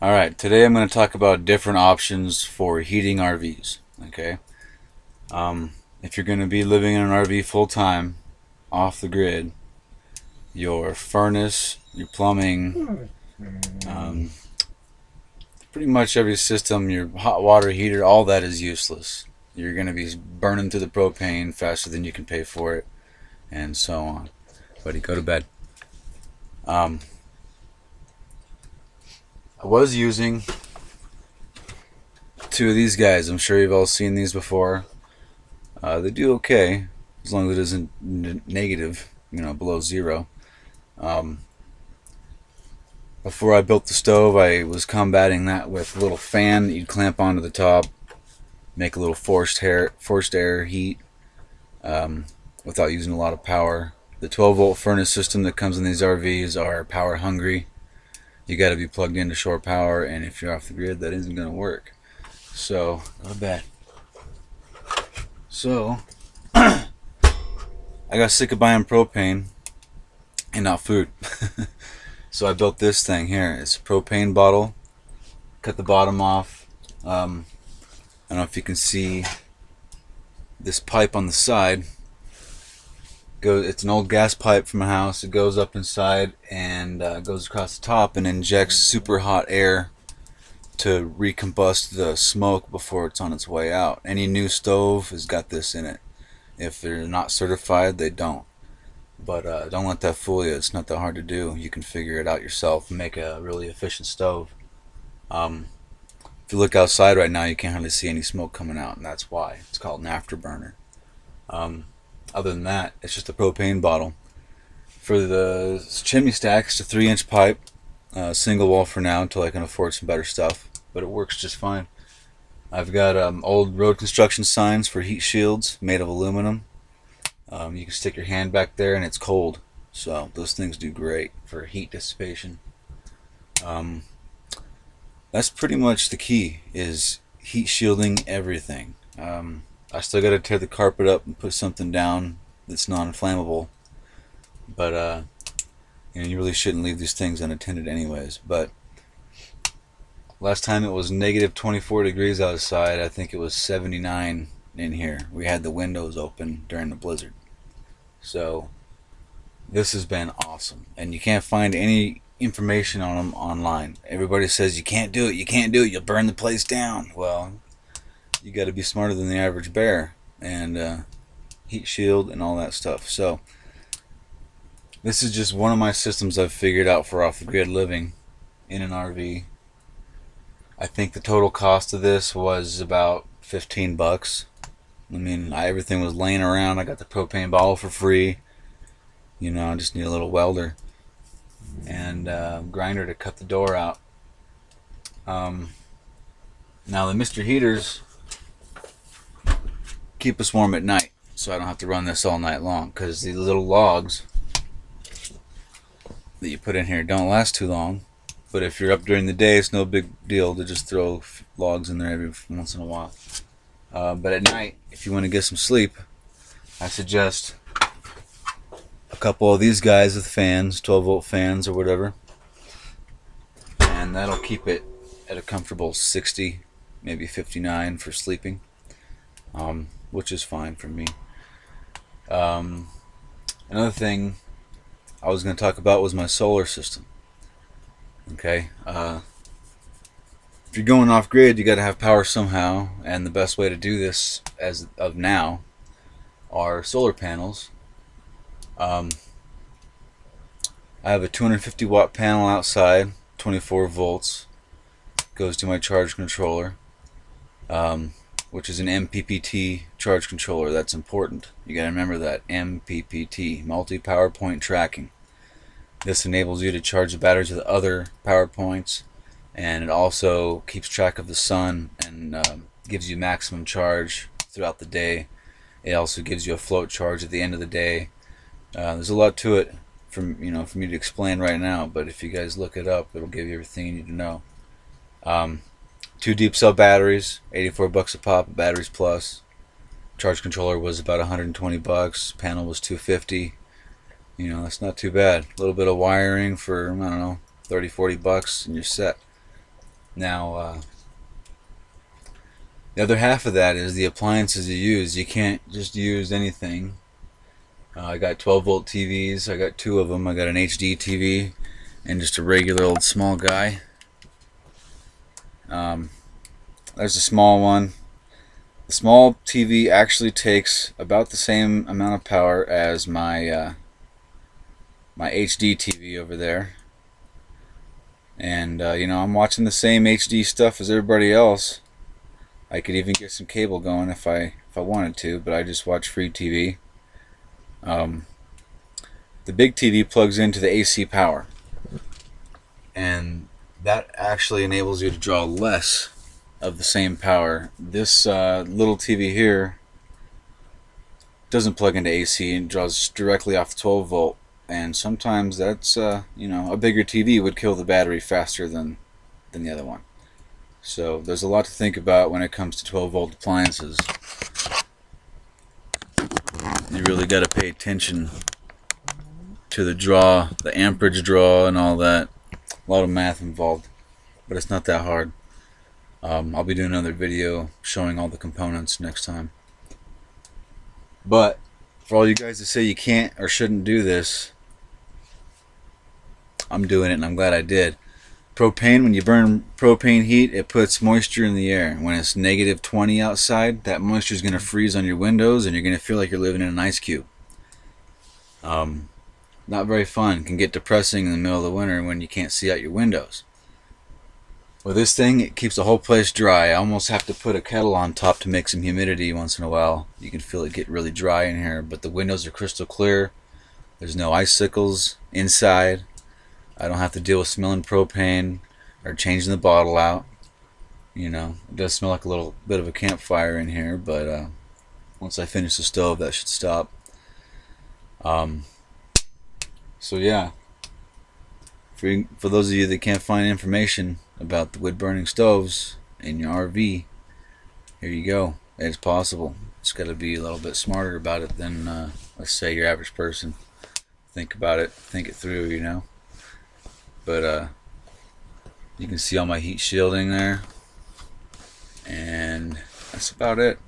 Alright, today I'm going to talk about different options for heating RVs. Okay? If you're going to be living in an RV full time, off the grid, your furnace, your plumbing, pretty much every system, your hot water heater, all that is useless. You're going to be burning through the propane faster than you can pay for it, and so on. Buddy, go to bed. I was using two of these guys. I'm sure you've all seen these before. They do okay as long as it isn't negative, below zero. Before I built the stove, I was combating that with a little fan that you'd clamp onto the top, make a little forced air heat without using a lot of power. The 12-volt furnace system that comes in these RVs are power hungry. You got to be plugged into shore power, and if you're off the grid, that isn't going to work. So, go to bed. So, I got sick of buying propane and not food. So I built this thing here. It's a propane bottle. Cut the bottom off. I don't know if you can see this pipe on the side. It's an old gas pipe from a house. It goes up inside and goes across the top and injects super hot air to recombust the smoke before it's on its way out. Any new stove has got this in it. If they're not certified, they don't. But don't let that fool you. It's not that hard to do. You can figure it out yourself and make a really efficient stove. If you look outside right now, you can't hardly see any smoke coming out, and that's why. It's called an afterburner. Other than that, it's just a propane bottle. For the chimney stack, it's a 3-inch pipe. Single wall for now until I can afford some better stuff, but it works just fine. I've got old road construction signs for heat shields made of aluminum. You can stick your hand back there and it's cold, so those things do great for heat dissipation. That's pretty much the key, is heat shielding everything. I still got to tear the carpet up and put something down that's non-inflammable, but you really shouldn't leave these things unattended anyways. But last time it was negative 24 degrees outside. I think it was 79 in here. We had the windows open during the blizzard. So this has been awesome, and you can't find any information on them online. Everybody says you can't do it, you can't do it, you'll burn the place down. Well, you got to be smarter than the average bear and heat shield and all that stuff. So this is just one of my systems I've figured out for off the grid living in an RV. I think the total cost of this was about 15 bucks. I mean, everything was laying around. I got the propane bottle for free. I just need a little welder and grinder to cut the door out. Now the Mr. Heaters keep us warm at night, so I don't have to run this all night long, because these little logs that you put in here don't last too long. But if you're up during the day, it's no big deal to just throw logs in there every once in a while. But at night, if you want to get some sleep, I suggest a couple of these guys with fans, 12-volt fans or whatever, and that'll keep it at a comfortable 60, maybe 59 for sleeping, which is fine for me. Another thing I was going to talk about was my solar system. Okay, if you're going off grid, you got to have power somehow, and the best way to do this as of now are solar panels. I have a 250 watt panel outside, 24 volts, goes to my charge controller, which is an MPPT charge controller. That's important. You got to remember that. MPPT, multi-power point tracking. This enables you to charge the batteries with other power points, and it also keeps track of the sun and gives you maximum charge throughout the day. It also gives you a float charge at the end of the day. There's a lot to it for me to explain right now, but if you guys look it up, it'll give you everything you need to know. 2 deep cell batteries, 84 bucks a pop, batteries plus. Charge controller was about 120 bucks. Panel was 250. That's not too bad. A little bit of wiring for, I don't know, 30-40 bucks and you're set. Now, the other half of that is the appliances you use. You can't just use anything. I got 12-volt TVs. I got two of them. I got an HD TV and just a regular old small guy. There's a small one. The small TV actually takes about the same amount of power as my my HD TV over there. And you know, I'm watching the same HD stuff as everybody else. I could even get some cable going if I wanted to, but I just watch free TV. The big TV plugs into the AC power, and that actually enables you to draw less of the same power. This little TV here doesn't plug into AC and draws directly off 12 volt, and sometimes that's you know, a bigger TV would kill the battery faster than the other one. So there's a lot to think about when it comes to 12 volt appliances. You really got to pay attention to the draw, the amperage draw and all that. A lot of math involved, but it's not that hard. I'll be doing another video showing all the components next time. But for all you guys that say you can't or shouldn't do this, I'm doing it, and I'm glad I did. Propane, when you burn propane heat, it puts moisture in the air. When it's negative 20 outside, that moisture is going to freeze on your windows, and you're going to feel like you're living in an ice cube. Not very fun. It can get depressing in the middle of the winter when you can't see out your windows. With this thing, it keeps the whole place dry. I almost have to put a kettle on top to make some humidity once in a while. You can feel it get really dry in here, but the windows are crystal clear. There's no icicles inside. I don't have to deal with smelling propane or changing the bottle out. You know, it does smell like a little bit of a campfire in here, but once I finish the stove, that should stop. So yeah, for those of you that can't find information about the wood burning stoves in your RV, here you go. It's possible. It's got to be a little bit smarter about it than let's say your average person. Think about it, think it through, you know. But you can see all my heat shielding there, and that's about it.